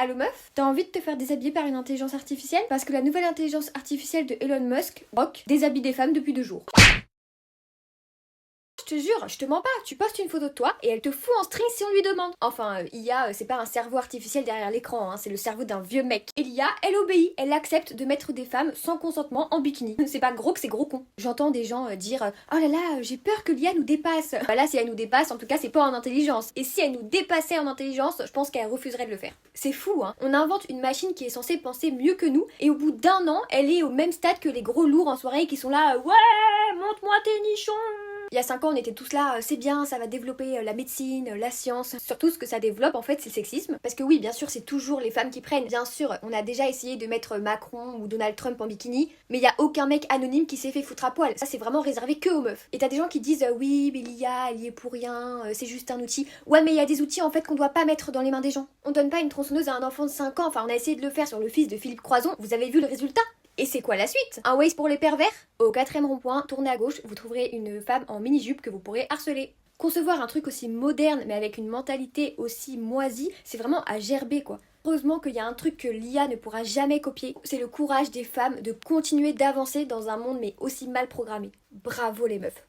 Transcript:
Allô meuf? T'as envie de te faire déshabiller par une intelligence artificielle? Parce que la nouvelle intelligence artificielle de Elon Musk, Grok, déshabille des femmes depuis 2 jours. Je te jure, je te mens pas, tu postes une photo de toi et elle te fout en string si on lui demande. Enfin, IA, c'est pas un cerveau artificiel derrière l'écran, hein, c'est le cerveau d'un vieux mec. Et l'IA, elle obéit, elle accepte de mettre des femmes sans consentement en bikini. C'est pas gros que c'est gros con. J'entends des gens dire oh là là, j'ai peur que l'IA nous dépasse. Bah là, si elle nous dépasse, en tout cas, c'est pas en intelligence. Et si elle nous dépassait en intelligence, je pense qu'elle refuserait de le faire. C'est fou, hein. On invente une machine qui est censée penser mieux que nous et au bout d'1 an, elle est au même stade que les gros lourds en soirée qui sont là ouais, montre-moi tes nichons. Il y a 5 ans, on était tous là, c'est bien, ça va développer la médecine, la science. Surtout, ce que ça développe, en fait, c'est le sexisme. Parce que oui, bien sûr, c'est toujours les femmes qui prennent. Bien sûr, on a déjà essayé de mettre Macron ou Donald Trump en bikini, mais il y a aucun mec anonyme qui s'est fait foutre à poil. Ça, c'est vraiment réservé que aux meufs. Et t'as des gens qui disent oui, mais l'IA, elle y est pour rien, c'est juste un outil. Ouais, mais il y a des outils, en fait, qu'on doit pas mettre dans les mains des gens. On donne pas une tronçonneuse à un enfant de 5 ans, enfin, on a essayé de le faire sur le fils de Philippe Croison, vous avez vu le résultat? Et c'est quoi la suite? Un Waze pour les pervers? Au 4ème rond-point, tournez à gauche, vous trouverez une femme en mini-jupe que vous pourrez harceler. Concevoir un truc aussi moderne mais avec une mentalité aussi moisie, c'est vraiment à gerber quoi. Heureusement qu'il y a un truc que l'IA ne pourra jamais copier, c'est le courage des femmes de continuer d'avancer dans un monde mais aussi mal programmé. Bravo les meufs.